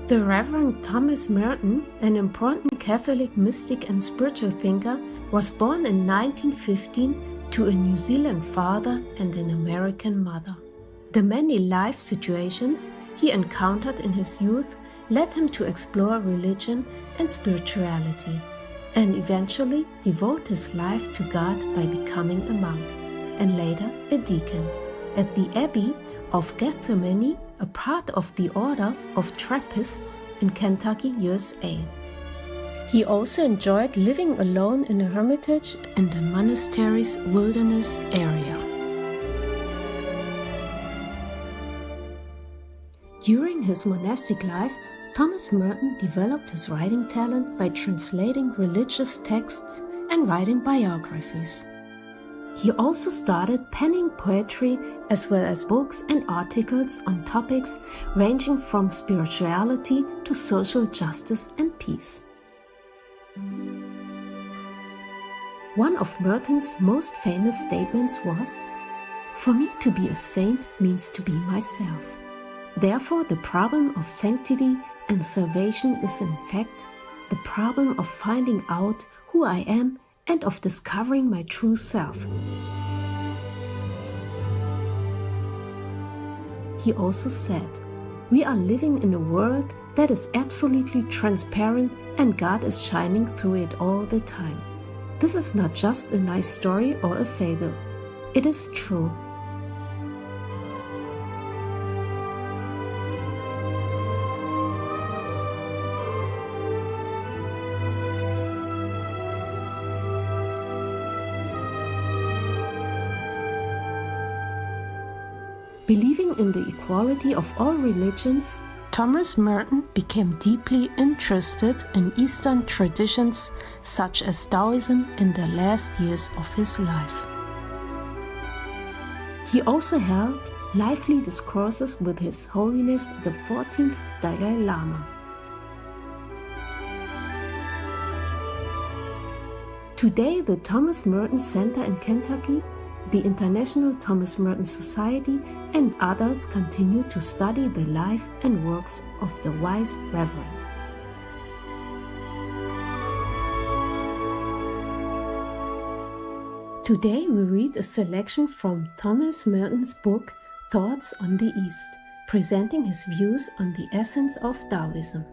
The Reverend Thomas Merton, an important Catholic mystic and spiritual thinker, was born in 1915 to a New Zealand father and an American mother. The many life situations he encountered in his youth led him to explore religion and spirituality, and eventually devote his life to God by becoming a monk, and later a deacon, at the Abbey of Gethsemane, a part of the Order of Trappists in Kentucky, USA. He also enjoyed living alone in a hermitage in the monastery's wilderness area. During his monastic life, Thomas Merton developed his writing talent by translating religious texts and writing biographies. He also started penning poetry as well as books and articles on topics ranging from spirituality to social justice and peace. One of Merton's most famous statements was, "For me to be a saint means to be myself. Therefore, the problem of sanctity and salvation is in fact the problem of finding out who I am and of discovering my true self." He also said, "We are living in a world that is absolutely transparent and God is shining through it all the time. This is not just a nice story or a fable. It is true." Believing in the equality of all religions, Thomas Merton became deeply interested in Eastern traditions such as Taoism in the last years of his life. He also held lively discourses with His Holiness the 14th Dalai Lama. Today, the Thomas Merton Center in Kentucky, the International Thomas Merton Society, and others continue to study the life and works of the wise Reverend. Today we read a selection from Thomas Merton's book, Thoughts on the East, presenting his views on the essence of Taoism.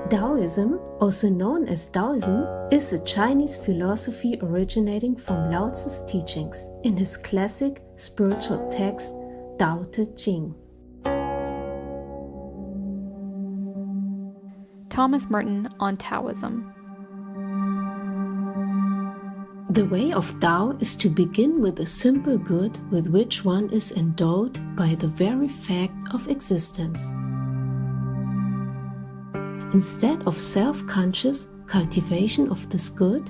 Taoism, also known as Taoism, is a Chinese philosophy originating from Lao Tzu's teachings in his classic spiritual text, Tao Te Ching. Thomas Merton on Taoism. The way of Tao is to begin with a simple good with which one is endowed by the very fact of existence. Instead of self-conscious cultivation of this good,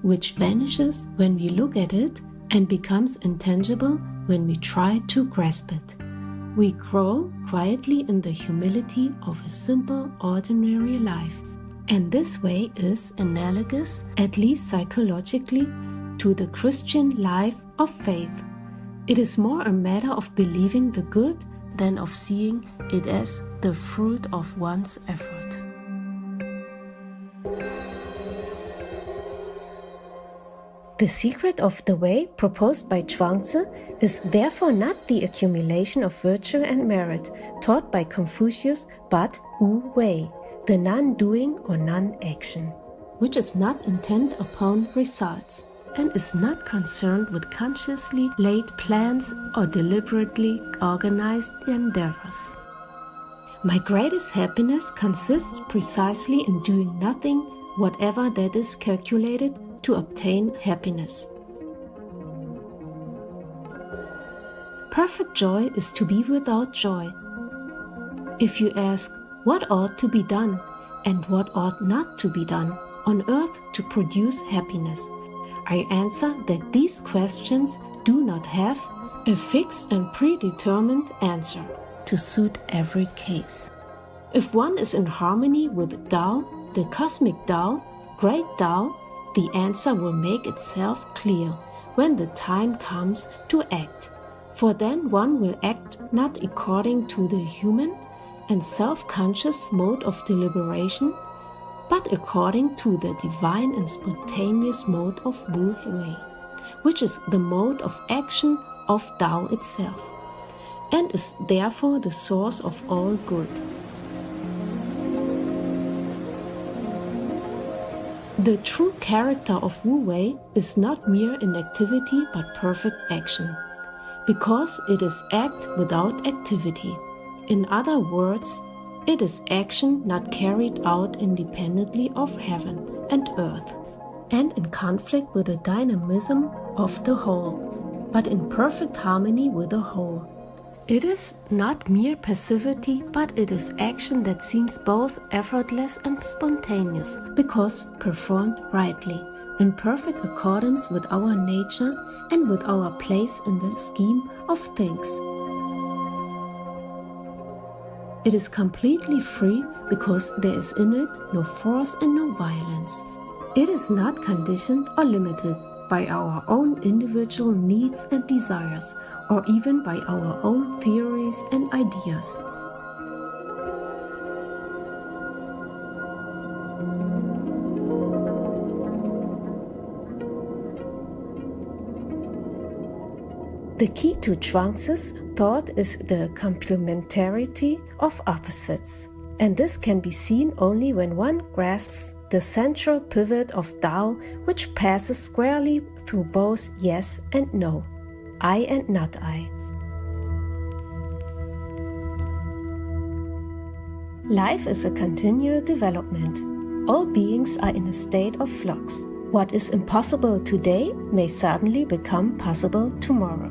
which vanishes when we look at it and becomes intangible when we try to grasp it, we grow quietly in the humility of a simple, ordinary life. And this way is analogous, at least psychologically, to the Christian life of faith. It is more a matter of believing the good than of seeing it as the fruit of one's effort. The secret of the way proposed by Zhuangzi is therefore not the accumulation of virtue and merit taught by Confucius, but Wu Wei, the non-doing or non-action, which is not intent upon results and is not concerned with consciously laid plans or deliberately organized endeavors. My greatest happiness consists precisely in doing nothing whatever that is calculated to obtain happiness. Perfect joy is to be without joy. If you ask what ought to be done and what ought not to be done on earth to produce happiness, I answer that these questions do not have a fixed and predetermined answer to suit every case. If one is in harmony with Tao, the cosmic Tao, great Tao, the answer will make itself clear when the time comes to act, for then one will act not according to the human, and self-conscious mode of deliberation, but according to the divine and spontaneous mode of Wu Wei, which is the mode of action of Tao itself, and is therefore the source of all good. The true character of Wu Wei is not mere inactivity but perfect action, because it is act without activity. In other words, it is action not carried out independently of heaven and earth, and in conflict with the dynamism of the whole, but in perfect harmony with the whole. It is not mere passivity, but it is action that seems both effortless and spontaneous, because performed rightly, in perfect accordance with our nature and with our place in the scheme of things. It is completely free because there is in it no force and no violence. It is not conditioned or limited by our own individual needs and desires, or even by our own theories and ideas. The key to Chuang's thought is the complementarity of opposites, and this can be seen only when one grasps the central pivot of Tao, which passes squarely through both yes and no, I and not I. Life is a continual development. All beings are in a state of flux. What is impossible today may suddenly become possible tomorrow.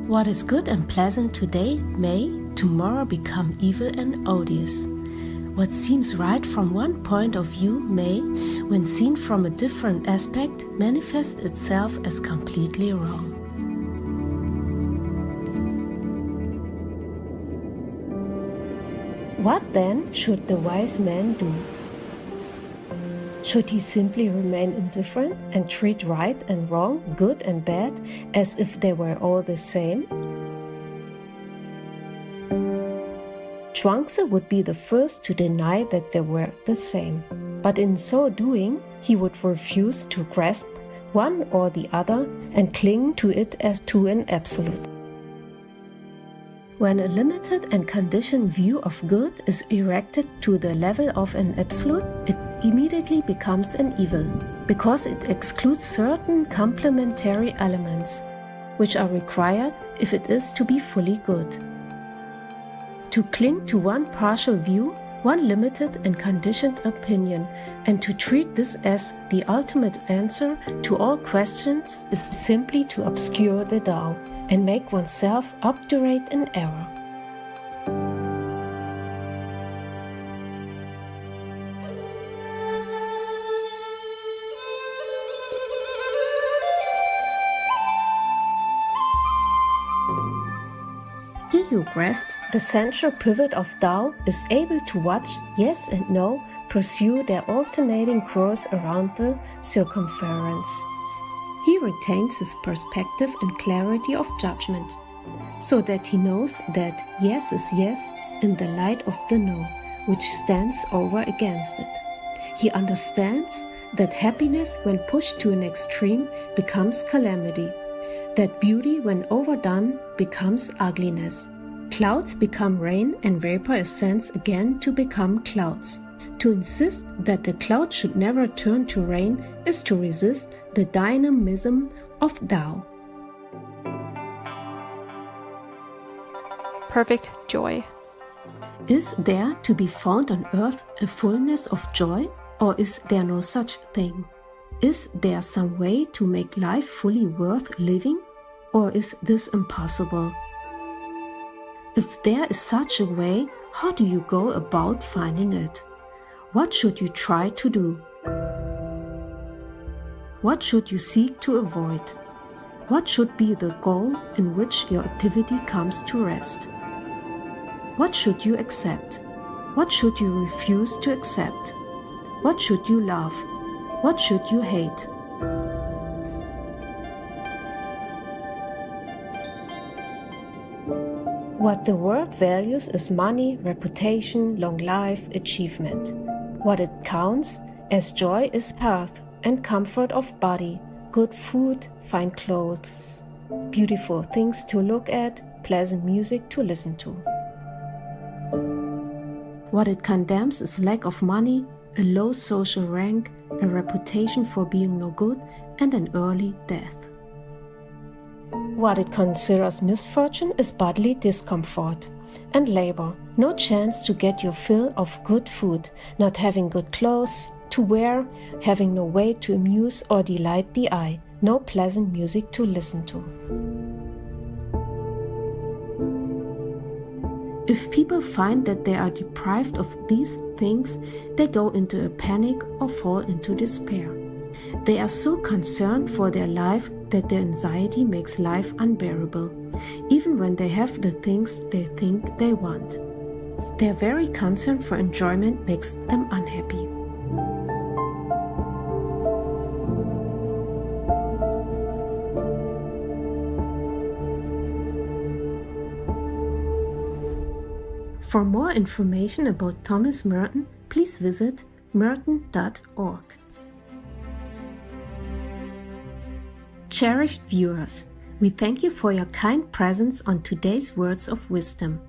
What is good and pleasant today may tomorrow become evil and odious. What seems right from one point of view may, when seen from a different aspect, manifest itself as completely wrong. What then should the wise man do? Should he simply remain indifferent and treat right and wrong, good and bad, as if they were all the same? Chuang-Tzu would be the first to deny that they were the same, but in so doing, he would refuse to grasp one or the other and cling to it as to an absolute. When a limited and conditioned view of good is erected to the level of an absolute, it immediately becomes an evil, because it excludes certain complementary elements, which are required if it is to be fully good. To cling to one partial view, one limited and conditioned opinion, and to treat this as the ultimate answer to all questions is simply to obscure the Tao and make oneself obdurate in error. He who grasps the central pivot of Tao is able to watch yes and no pursue their alternating course around the circumference. He retains his perspective and clarity of judgment, so that he knows that yes is yes in the light of the no, which stands over against it. He understands that happiness, when pushed to an extreme, becomes calamity, that beauty, when overdone, becomes ugliness. Clouds become rain, and vapor ascends again to become clouds. To insist that the cloud should never turn to rain is to resist the dynamism of Tao. Perfect joy. Is there to be found on earth a fullness of joy, or is there no such thing? Is there some way to make life fully worth living, or is this impossible? If there is such a way, how do you go about finding it? What should you try to do? What should you seek to avoid? What should be the goal in which your activity comes to rest? What should you accept? What should you refuse to accept? What should you love? What should you hate? What the world values is money, reputation, long life, achievement. What it counts as joy is health and comfort of body, good food, fine clothes, beautiful things to look at, pleasant music to listen to. What it condemns is lack of money, a low social rank, a reputation for being no good, and an early death. What it considers misfortune is bodily discomfort and labor, no chance to get your fill of good food, not having good clothes to wear, having no way to amuse or delight the eye, no pleasant music to listen to. If people find that they are deprived of these things, they go into a panic or fall into despair. They are so concerned for their life that their anxiety makes life unbearable, even when they have the things they think they want. Their very concern for enjoyment makes them unhappy. For more information about Thomas Merton, please visit merton.org. Cherished viewers, we thank you for your kind presence on today's Words of Wisdom.